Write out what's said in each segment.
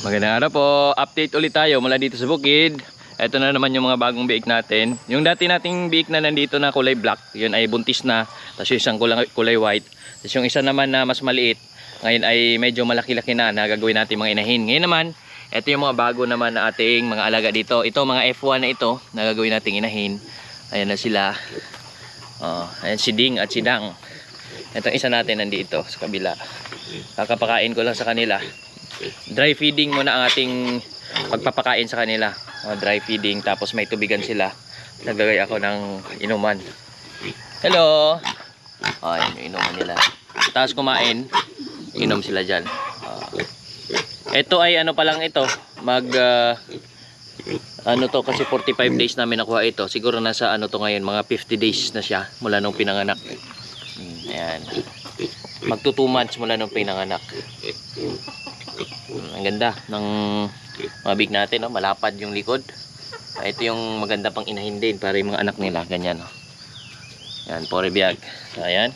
Magandang araw po. Update ulit tayo mula dito sa bukid. Ito na naman yung mga bagong biik natin. Yung dati nating biik na nandito na kulay black, yun ay buntis na. Tapos yung isang kulay white. Tapos yung isa naman na mas maliit, ngayon ay medyo malaki-laki na gagawin natin mga inahin. Ngayon naman, ito yung mga bago naman na ating mga alaga dito. Ito mga F1 na ito na gagawin nating inahin. Ayan na sila. Ayan si Ding at si Dang. Itong isa natin nandito sa kabila. Kakapakain ko lang sa kanila. Dry feeding muna ang ating pagpapakain sa kanila. Dry feeding, tapos may tubigan sila. Naglagay ako ng inuman. Hello. Ayan yung inuman nila. Tapos kumain, inom sila dyan. Ito ay ano pa lang ito. Ano to, kasi 45 days namin nakuha ito. Siguro nasa ano to ngayon, mga 50 days na siya mula nung pinanganak. Ayan. Magto 2 months mula nung pinanganak. Ang ganda ng mga big natin, no? Malapad yung likod. Ito yung maganda pang inahin din para yung mga anak nila, ganyan, no? Yan, pore biyag. So, ayan.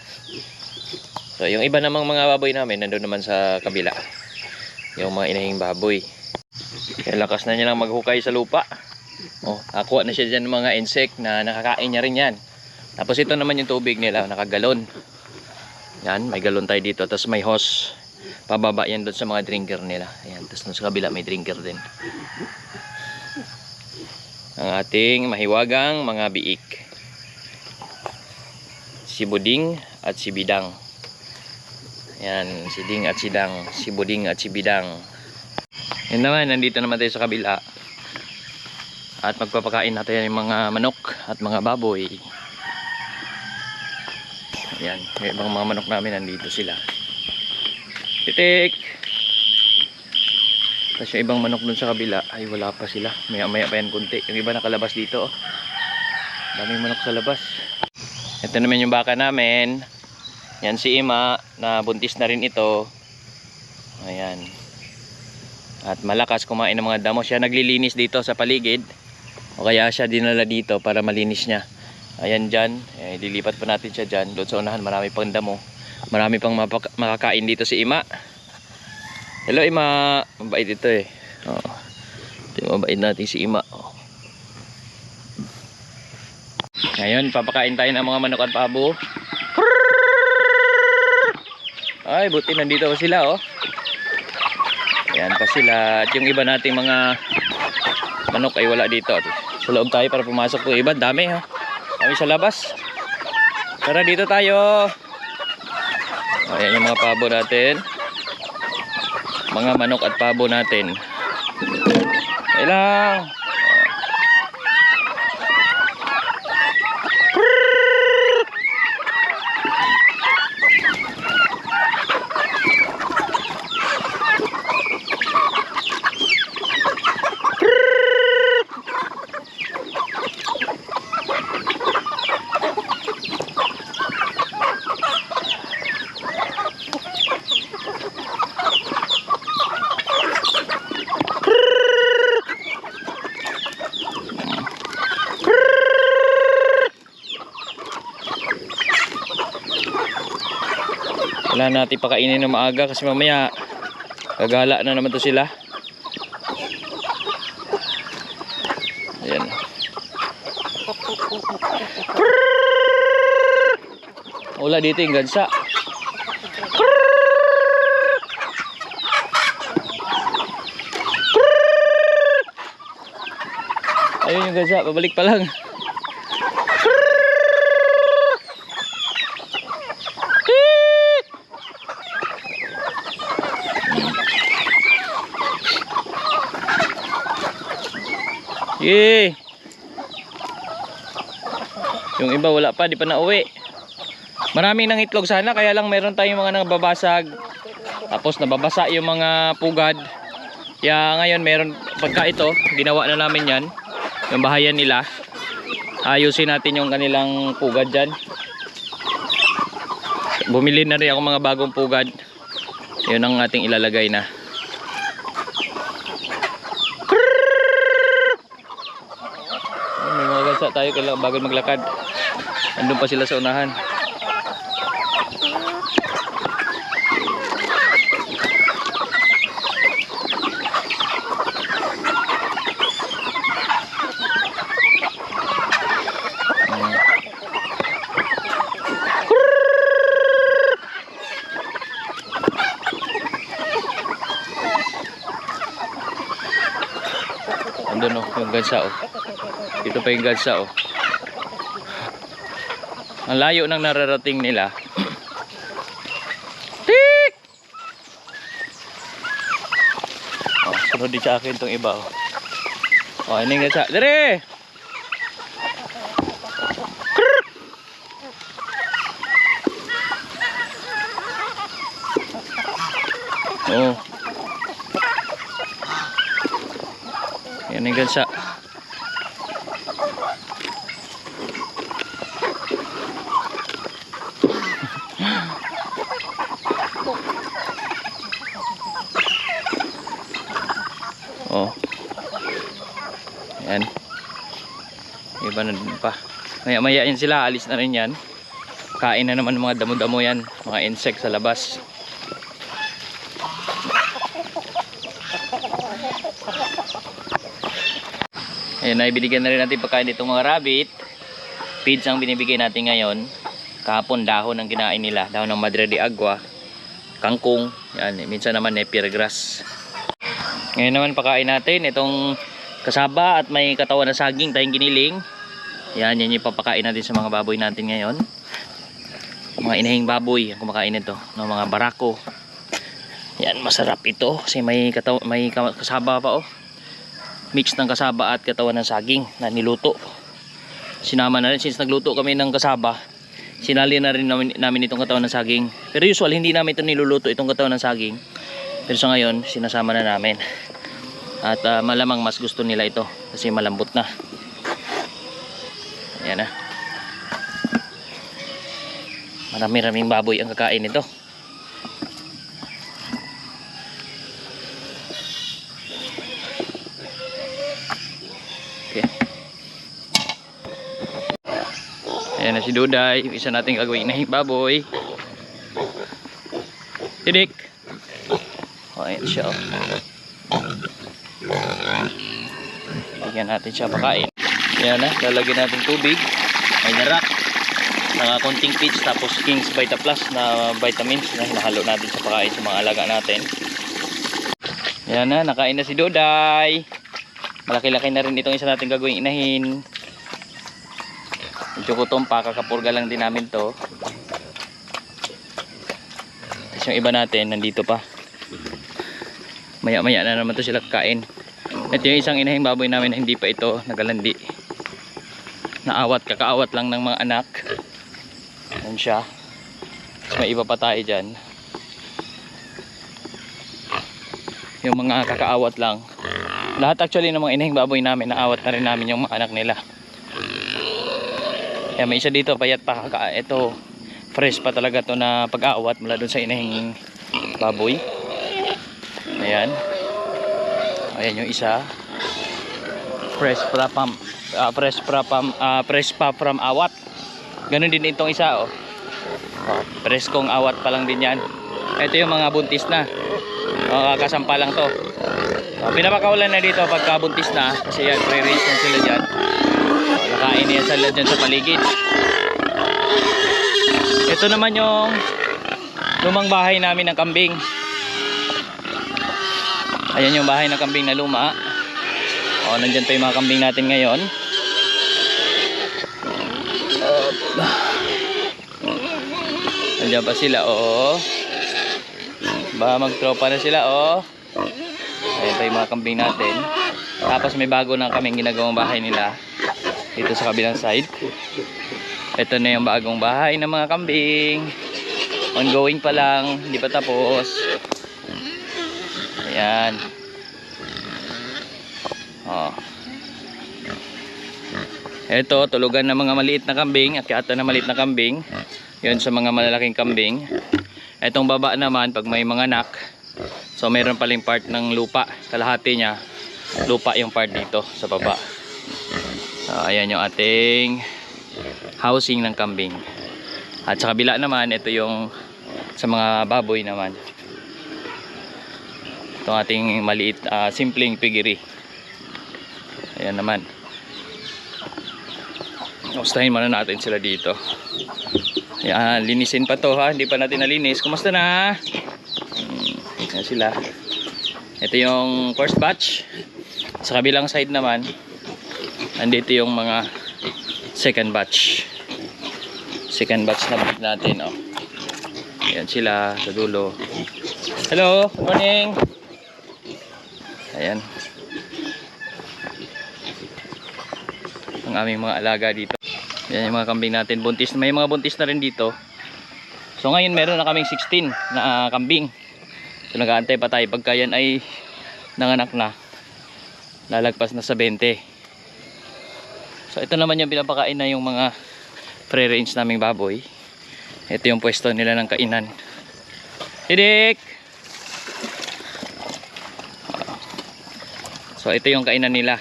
So, yung iba namang mga baboy namin nandoon naman sa kabila. Yung mga inahing baboy. Kaya lakas na niya lang maghukay sa lupa. Nakuha na siya dyan ng mga insect na nakakain niya rin yan. Tapos ito naman yung tubig nila, nakagalon. Yan, may galon tayo dito. Tapos may hose. Pababa yan doon sa mga drinker nila. Ayan, tapos sa kabila may drinker din. Ang ating mahiwagang mga biik. Si Buding at si Bidang. Ayan, si Ding at si Dang. Si Buding at si Bidang. Yan naman, nandito naman tayo sa kabila. At magpapakain natin yung mga manok at mga baboy. Ayan, yung ibang mga manok namin nandito sila. Titik! Tapos yung ibang manok dun sa kabila ay wala pa sila. Maya pa yan kunti. Yung iba nakalabas dito. Daming manok sa labas. Ito naman yung baka namin. Yan si Ima na buntis na rin ito. Ayan. At malakas kumain ng mga damo. Siya naglilinis dito sa paligid. O kaya siya dinala dito para malinis niya. Ayan dyan. Lilipat pa natin siya dyan. Doon sa unahan marami pang damo. Marami pang makakain dito si Ima. Hello Ima. Mabait ito eh. Ito yung mabait natin si Ima. Ngayon papakain tayo ng mga manok at pabo. Ay buti nandito pa sila oh. Ayan pa sila. At yung iba nating mga manok ay wala dito. Sa loob tayo para pumasok po iba. Dami ha. Dami sa labas. Tara dito tayo. Ayan yung mga pabo natin. Mga manok at pabo natin. Ilang. Wala natin pakainin ng maaga kasi mamaya gagala na naman to sila. Ayan. Wala dito yung gansa. Ayun yung gansa, pabalik pa lang. Yay! Yung iba wala pa, di pa nauwi. Maraming nang itlog sana, kaya lang meron tayong mga nababasag. Tapos nababasa yung mga pugad. Kaya ngayon meron, pagka ito, ginawa na namin yan. Yung bahayan nila. Ayusin natin yung kanilang pugad dyan. Bumili na rin ako mga bagong pugad. Yun ang ating ilalagay na. May mga gansa tayo bago maglakad. Andun pa sila sa unahan. Andun yung gansa Dito pa yung gansa Ang layo ng nararating nila. Tik! Sunod din sa akin itong iba ano yung gansa? Dere! Yan yung gansa. Yan. Iba na din pa. Maya yan sila, alis na rin yan. Kain na naman ng mga damo-damo yan, mga insect sa labas. Ayan, naibinigyan na rin natin pagkain itong mga rabbit. Feeds ang binibigay natin ngayon. Kahapon dahon ang kinain nila, dahon ng madre de agua, kangkong, yan, minsan naman napier grass. Ngayon naman pakain natin itong kasaba at may katawan na saging tayong giniling. Yan yung papakain natin sa mga baboy natin ngayon. Mga inahing baboy ang kumakain nito, ng mga barako. Yan, masarap ito kasi may kasaba pa Mix ng kasaba at katawan ng saging na niluto. Sinama na rin, since nagluto kami ng kasaba, sinali na rin namin itong katawan ng saging. Pero usual hindi namin ito niluluto, itong katawan ng saging. Pero sa ngayon sinasama na namin. At malamang mas gusto nila ito kasi malambot na. Ayan na. Marami-raming baboy ang kakain nito. Okay. Ayan na si Duday, yung isa nating gagawin na baboy. Tidik. Ayan siya. Bigyan natin siya pakain. Yan na, lalagyan natin tubig. May narak. Konting pitch tapos King's Vita Plus na vitamins na hinahalo natin sa pakain sa mga alaga natin. Yan na, nakain na si Duday. Malaki-laki na rin itong isa natin gagawing inahin. Medyo gutom pa, kakapurga lang din namin to. Tapos yung iba natin nandito pa. Maya-maya na naman to sila kakain. Ito yung isang inahing baboy namin na hindi pa ito nagalandi. Naawat, kakaawat lang ng mga anak. Yan siya. Tapos may iba pa tayo dyan. Yung mga kakaawat lang. Lahat actually ng mga inahing baboy namin, naawat na rin namin yung mga anak nila. Kaya may isa dito, payat pa. Ito, fresh pa talaga to na pag-aawat mula dun sa inahing baboy. Ayan. Ayan yung isa. Fresh pa from awat. Ganun din itong isa preskong awat pa lang din yan. Ito yung mga buntis na. Kasampa lang to. Pinapakawalan na dito pagka buntis na. Kasi yan, pre-range na sila dyan. Nakain niya sila dyan sa paligid. Ito naman yung lumang bahay namin ng kambing. Ayan yung bahay ng kambing na luma. Nandyan pa yung mga kambing natin ngayon. Nandiyan pa sila Baka magtropa na sila Ayan pa yung mga kambing natin. Tapos may bago na kaming ginagawang bahay nila dito sa kabilang side. Ito na yung bagong bahay ng mga kambing. Ongoing pa lang, hindi pa tapos. Ayan. Ito, tulugan ng mga maliit na kambing. Akyata na maliit na kambing. Yun sa mga malalaking kambing. Etong baba naman, pag may mga anak, so mayroon paling part ng lupa. Kalahati niya, lupa yung part dito sa baba. Ayan yung ating housing ng kambing. At sa kabila naman, ito yung sa mga baboy naman. Itong ating maliit, simpleng piggery. Ayan naman. Gustahin muna natin sila dito. Ayan, linisin pa to hindi pa natin nalinis. Kumusta na? Ayan sila. Ito yung first batch. Sa kabilang side naman, andito yung mga second batch. Second batch na big natin, oh. Ayan sila sa dulo. Hello, good morning. Ayan. Ang aming mga alaga dito. Ayan yung mga kambing natin. Buntis, may mga buntis na rin dito. So ngayon meron na kaming 16 na kambing. So nag-aantay pa tayo pagka yan ay nanganak na. Lalagpas na sa 20. So ito naman yung pinapakain na yung mga pre-range naming baboy. Ito yung pwesto nila ng kainan. Hidik! So ito yung kainan nila.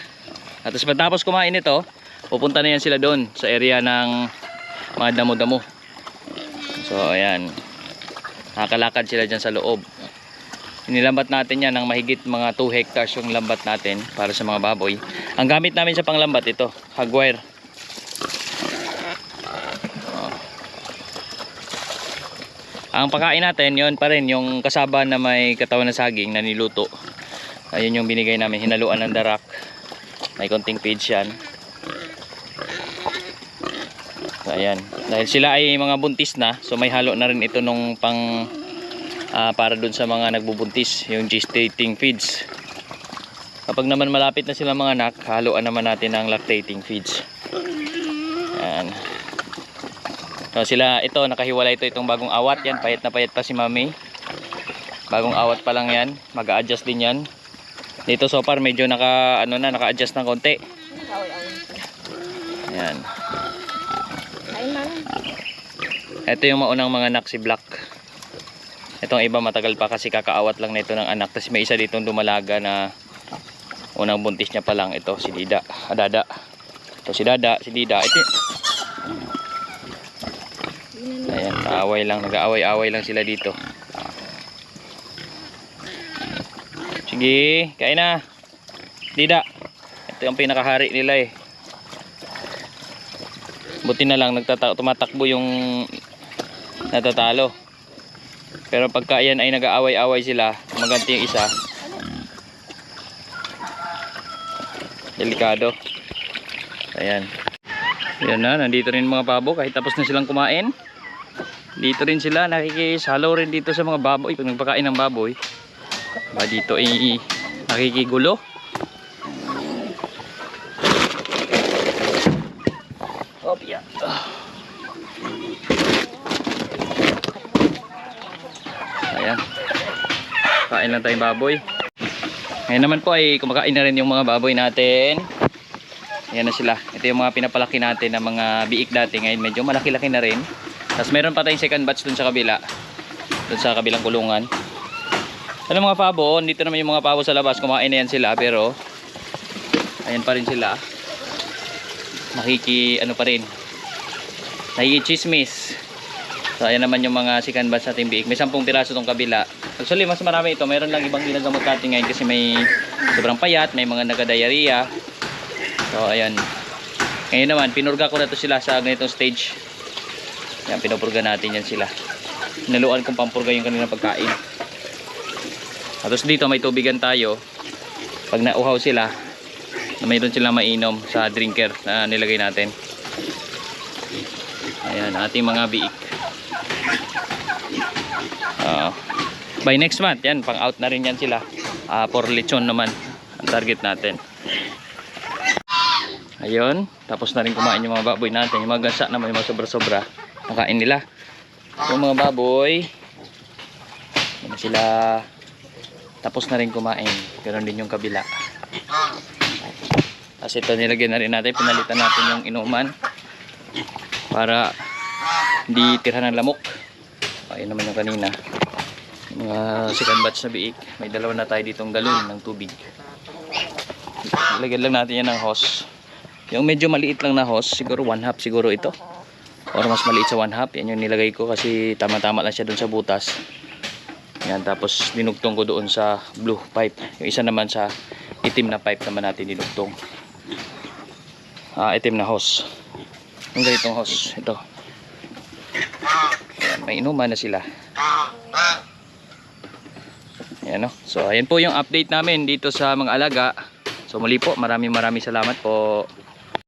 At pagkatapos kumain ito, pupunta na yan sila doon sa area ng mga damo-damo. So ayan, nakakalakad sila dyan sa loob. Nilambat natin yan ng mahigit mga 2 hectares yung lambat natin para sa mga baboy. Ang gamit namin sa panglambat ito, hagwire. Ang pagkain natin, yon pa rin yung kasaba na may katawan na saging na niluto. Ayun yung binigay namin, hinaluan ng darak. May konting feeds yan. So, ayan. Dahil sila ay mga buntis na, so may halo na rin ito nung pang para dun sa mga nagbubuntis, yung gestating feeds. Kapag naman malapit na sila mga anak, haluan naman natin ang lactating feeds. Ayan. So sila, ito nakahiwalay ito, itong bagong awat yan, payat na payat pa si mami. Bagong awat pa lang yan, mag-a-adjust din yan. Dito so far medyo naka-adjust ng konti. Ayan. Ito yung maunang mga anak, si Black. Itong iba matagal pa kasi kakaawat lang nito ng anak. Tapos may isa ditong dumalaga na unang buntis niya pa lang. Ito si Dida, Dada. Ito si Dada, si Dida. Ito. Ayan, nag-aaway-away lang sila dito. Sige, kain na. Dida. Ito yung pinakahari nila eh. Buti na lang tumatakbo yung natatalo. Pero pagka yan ay nag-aaway-away sila, maganti yung isa. Delikado. Ayan. Ayan na, nandito rin mga babo kahit tapos na silang kumain. Dito rin sila, nakikisalo rin dito sa mga baboy. Pag nagpakain ng baboy, dito ay nakikigulo. Opya. Ayan. Kain lang tayong baboy. Ngayon naman po ay kumakain na rin yung mga baboy natin. Ayan na sila. Ito yung mga pinapalaki natin na mga biik dati. Ngayon medyo malaki-laki na rin. Tapos meron pa tayong second batch dun sa kabila. Dun sa kabilang kulungan. Ano mga pabo, dito naman yung mga pabo sa labas. Kumain na yan sila pero ayan pa rin sila. Nakikichismis. So ayan naman yung mga second batch natin biik. May 10 piraso tong kabila. Actually mas marami ito. Meron lang ibang ginagamot natin ngayon kasi may sobrang payat, may mga nagka-diarrhea. So ayan. Ngayon naman pinurga ko na to sila sa ganitong stage. Yan, pinupurga natin yan sila. Hinaluan kong pampurga yung kanilang pagkain. Tapos dito may tubigan tayo. Pag nauhaw sila, mayroon silang mainom sa drinker na nilagay natin. Ayan, ating mga biik. By next month, yan, pang out na rin yan sila. For lechon naman ang target natin. Ayun, tapos na rin kumain yung mga baboy natin. Yung mga gansa na may mga sobra-sobra. Nakain nila. Yung mga baboy, yan sila. Tapos na rin kumain. Ganoon din yung kabila. Tapos ito nilagyan na rin natin. Pinalitan natin yung inuman. Para hindi tirhan ng lamok. Ayun naman yung kanina. Mga second batch na biik. May dalawa na tayo ditong galon ng tubig. Lagyan lang natin yan ng hose. Yung medyo maliit lang na hose, siguro 1/2 siguro ito. Or mas maliit sa 1/2. Yan yung nilagay ko kasi tama-tama lang siya doon sa butas. Yan, tapos dinugtong ko doon sa blue pipe. Yung isa naman sa itim na pipe naman natin dinugtong. Itim na hose. Yung ganitong hose. Ito. Yan, may inuman na sila. Yan, no? So ayan po yung update namin dito sa mga alaga. So muli po, maraming salamat po.